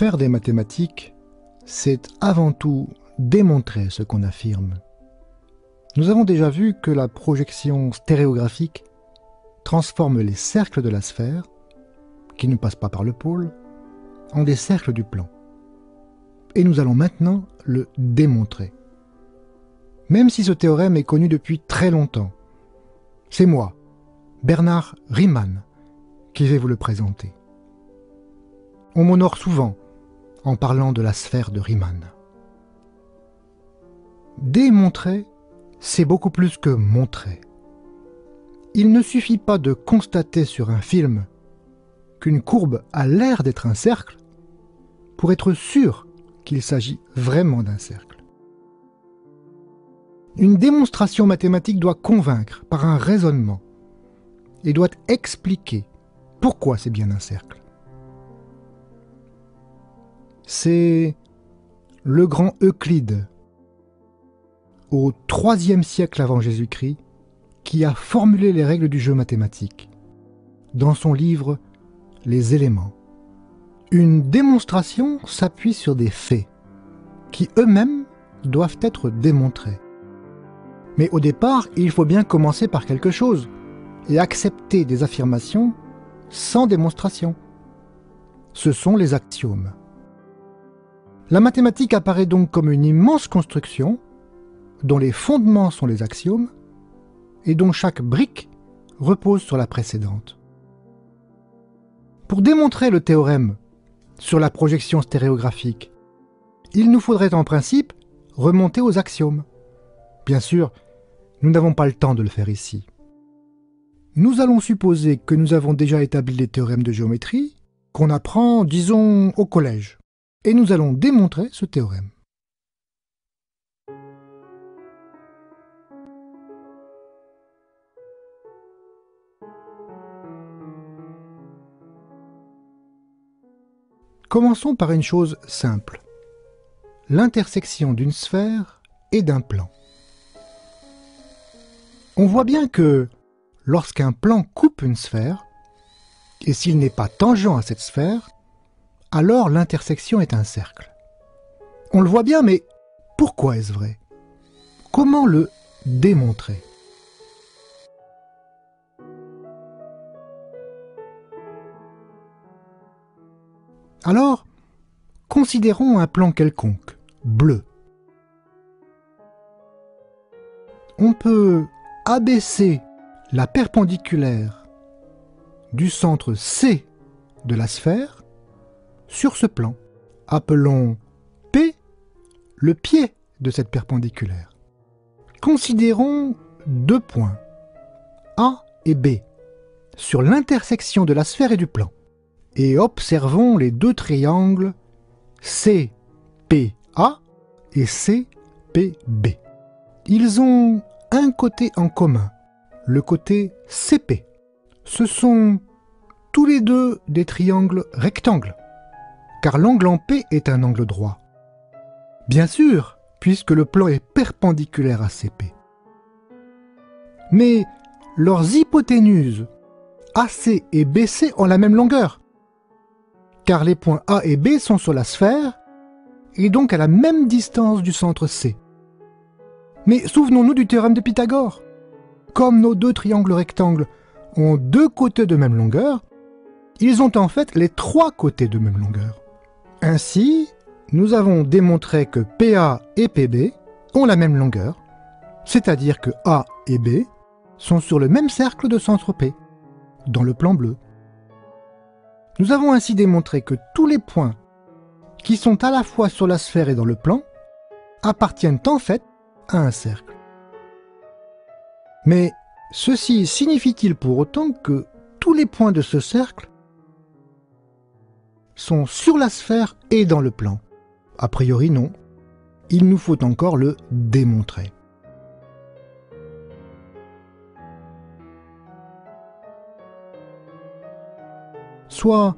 Faire des mathématiques, c'est avant tout démontrer ce qu'on affirme. Nous avons déjà vu que la projection stéréographique transforme les cercles de la sphère, qui ne passent pas par le pôle, en des cercles du plan. Et nous allons maintenant le démontrer. Même si ce théorème est connu depuis très longtemps, c'est moi, Bernard Riemann, qui vais vous le présenter. On m'honore souvent en parlant de la sphère de Riemann. Démontrer, c'est beaucoup plus que montrer. Il ne suffit pas de constater sur un film qu'une courbe a l'air d'être un cercle pour être sûr qu'il s'agit vraiment d'un cercle. Une démonstration mathématique doit convaincre par un raisonnement et doit expliquer pourquoi c'est bien un cercle. C'est le grand Euclide, au IIIe siècle avant Jésus-Christ, qui a formulé les règles du jeu mathématique, dans son livre « Les éléments ». Une démonstration s'appuie sur des faits, qui eux-mêmes doivent être démontrés. Mais au départ, il faut bien commencer par quelque chose, et accepter des affirmations sans démonstration. Ce sont les axiomes. La mathématique apparaît donc comme une immense construction, dont les fondements sont les axiomes, et dont chaque brique repose sur la précédente. Pour démontrer le théorème sur la projection stéréographique, il nous faudrait en principe remonter aux axiomes. Bien sûr, nous n'avons pas le temps de le faire ici. Nous allons supposer que nous avons déjà établi les théorèmes de géométrie, qu'on apprend, disons, au collège, et nous allons démontrer ce théorème. Commençons par une chose simple, l'intersection d'une sphère et d'un plan. On voit bien que lorsqu'un plan coupe une sphère, et s'il n'est pas tangent à cette sphère, alors l'intersection est un cercle. On le voit bien, mais pourquoi est-ce vrai? Comment le démontrer? Alors, considérons un plan quelconque, bleu. On peut abaisser la perpendiculaire du centre C de la sphère sur ce plan. Appelons P le pied de cette perpendiculaire. Considérons deux points, A et B, sur l'intersection de la sphère et du plan. Et observons les deux triangles CPA et CPB. Ils ont un côté en commun, le côté CP. Ce sont tous les deux des triangles rectangles, car l'angle en P est un angle droit. Bien sûr, puisque le plan est perpendiculaire à CP. Mais leurs hypoténuses AC et BC ont la même longueur, car les points A et B sont sur la sphère, et donc à la même distance du centre C. Mais souvenons-nous du théorème de Pythagore. Comme nos deux triangles rectangles ont deux côtés de même longueur, ils ont en fait les trois côtés de même longueur. Ainsi, nous avons démontré que PA et PB ont la même longueur, c'est-à-dire que A et B sont sur le même cercle de centre P, dans le plan bleu. Nous avons ainsi démontré que tous les points qui sont à la fois sur la sphère et dans le plan appartiennent en fait à un cercle. Mais ceci signifie-t-il pour autant que tous les points de ce cercle sont sur la sphère et dans le plan? A priori non. Il nous faut encore le démontrer. Soit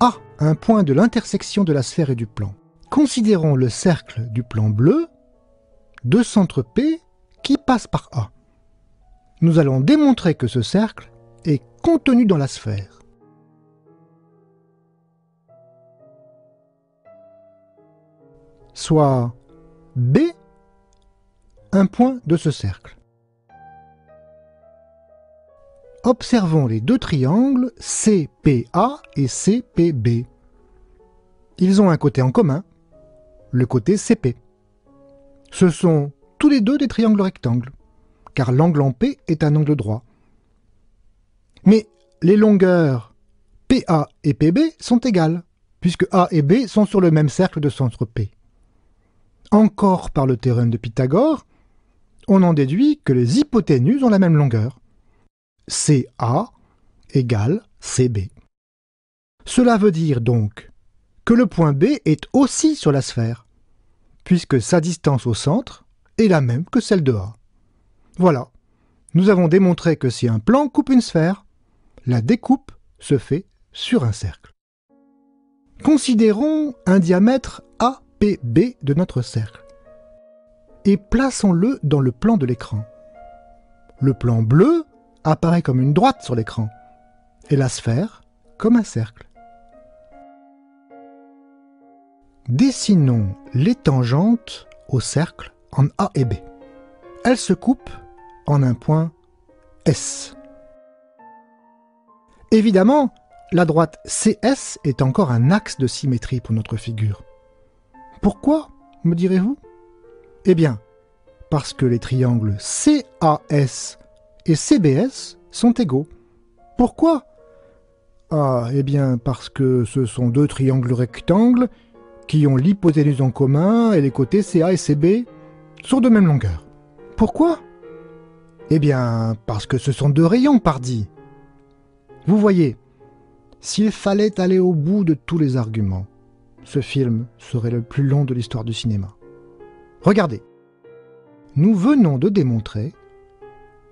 A, un point de l'intersection de la sphère et du plan. Considérons le cercle du plan bleu de centre P qui passe par A. Nous allons démontrer que ce cercle est contenu dans la sphère. soit B, un point de ce cercle. Observons les deux triangles CPA et CPB. Ils ont un côté en commun, le côté CP. Ce sont tous les deux des triangles rectangles, car l'angle en P est un angle droit. Mais les longueurs PA et PB sont égales, puisque A et B sont sur le même cercle de centre P. Encore par le théorème de Pythagore, on en déduit que les hypoténuses ont la même longueur. CA égale CB. Cela veut dire donc que le point B est aussi sur la sphère, puisque sa distance au centre est la même que celle de A. Voilà, nous avons démontré que si un plan coupe une sphère, la découpe se fait sur un cercle. Considérons un diamètre APB de notre cercle et plaçons-le dans le plan de l'écran. Le plan bleu apparaît comme une droite sur l'écran et la sphère comme un cercle. Dessinons les tangentes au cercle en A et B. Elles se coupent en un point S. Évidemment, la droite CS est encore un axe de symétrie pour notre figure. Pourquoi, me direz-vous? Eh bien, parce que les triangles CAS et CBS sont égaux. Pourquoi? Ah, eh bien, parce que ce sont deux triangles rectangles qui ont l'hypoténuse en commun et les côtés CA et CB sont de même longueur. Pourquoi? Eh bien, parce que ce sont deux rayons, pardi. Vous voyez, s'il fallait aller au bout de tous les arguments, ce film serait le plus long de l'histoire du cinéma. Regardez, nous venons de démontrer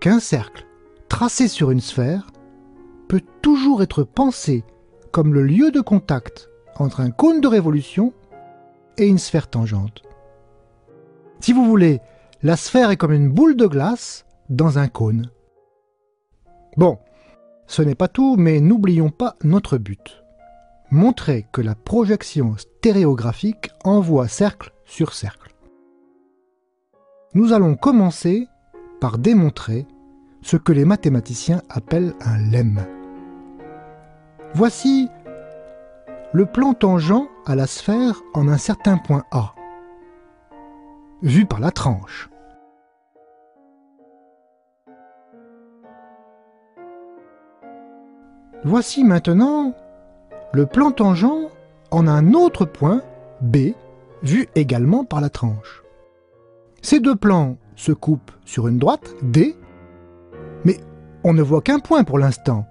qu'un cercle tracé sur une sphère peut toujours être pensé comme le lieu de contact entre un cône de révolution et une sphère tangente. Si vous voulez, la sphère est comme une boule de glace dans un cône. Bon, ce n'est pas tout, mais n'oublions pas notre but. Montrer que la projection stéréographique envoie cercle sur cercle. Nous allons commencer par démontrer ce que les mathématiciens appellent un lemme. Voici le plan tangent à la sphère en un certain point A, vu par la tranche. Voici maintenant le plan tangent en un autre point B, vu également par la tranche. Ces deux plans se coupent sur une droite D, mais on ne voit qu'un point pour l'instant,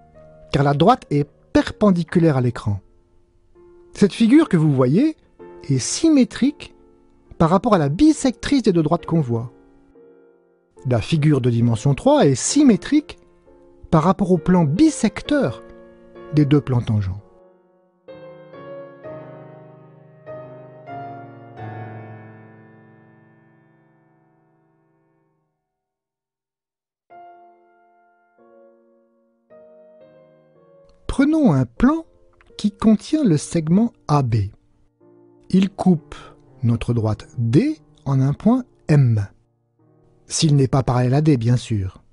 car la droite est perpendiculaire à l'écran. Cette figure que vous voyez est symétrique par rapport à la bisectrice des deux droites qu'on voit. La figure de dimension 3 est symétrique par rapport au plan bisecteur des deux plans tangents. Prenons un plan qui contient le segment AB. Il coupe notre droite D en un point M. S'il n'est pas parallèle à D, bien sûr.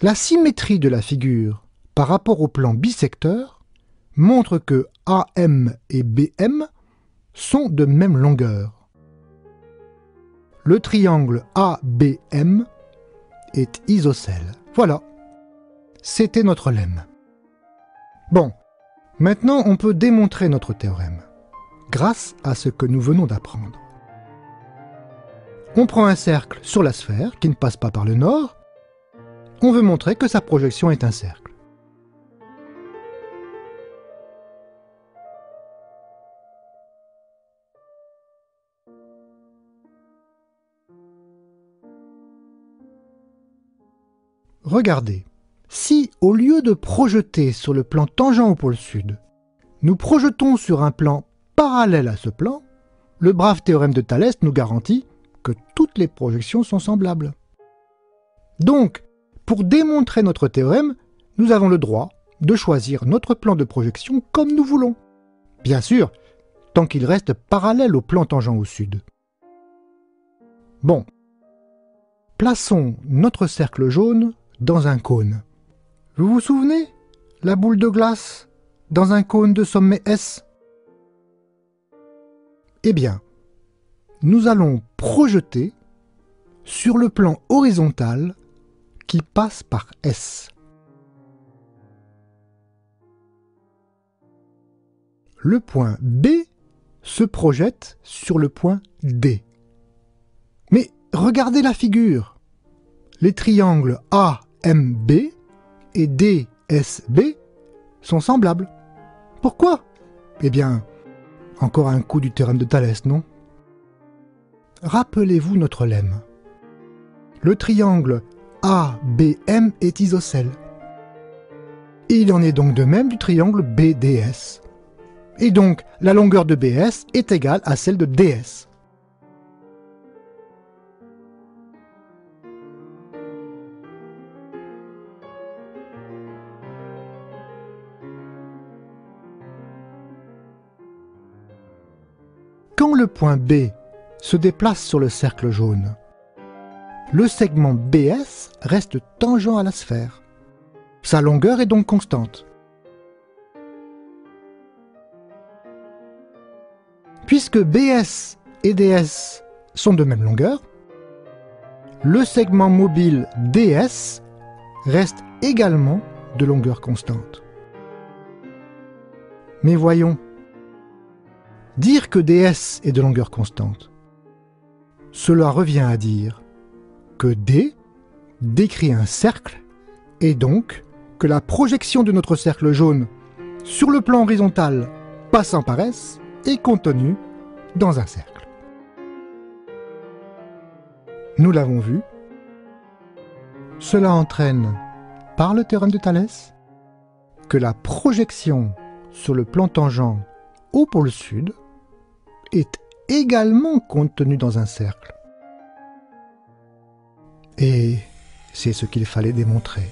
La symétrie de la figure par rapport au plan bisecteur montre que AM et BM sont de même longueur. Le triangle ABM est isocèle. Voilà, c'était notre lemme. Bon, maintenant on peut démontrer notre théorème, grâce à ce que nous venons d'apprendre. On prend un cercle sur la sphère qui ne passe pas par le nord. On veut montrer que sa projection est un cercle. Regardez, si au lieu de projeter sur le plan tangent au pôle sud, nous projetons sur un plan parallèle à ce plan, le brave théorème de Thalès nous garantit que toutes les projections sont semblables. Donc, pour démontrer notre théorème, nous avons le droit de choisir notre plan de projection comme nous voulons. Bien sûr, tant qu'il reste parallèle au plan tangent au sud. Bon, plaçons notre cercle jaune dans un cône. Vous vous souvenez? La boule de glace dans un cône de sommet S? Eh bien, nous allons projeter sur le plan horizontal qui passe par S. Le point B se projette sur le point D. Mais regardez la figure. Les triangles AMB et DSB sont semblables. Pourquoi? Eh bien, encore un coup du théorème de Thalès, non? Rappelez-vous notre lemme. Le triangle ABM est isocèle. Il en est donc de même du triangle BDS. Et donc, la longueur de BS est égale à celle de DS. Quand le point B se déplace sur le cercle jaune, le segment BS reste tangent à la sphère. Sa longueur est donc constante. Puisque BS et DS sont de même longueur, le segment mobile DS reste également de longueur constante. Mais voyons, dire que DS est de longueur constante, cela revient à dire que D décrit un cercle et donc que la projection de notre cercle jaune sur le plan horizontal passant par S est contenue dans un cercle. Nous l'avons vu, cela entraîne, par le théorème de Thalès, que la projection sur le plan tangent au pôle sud est également contenue dans un cercle. Et c'est ce qu'il fallait démontrer.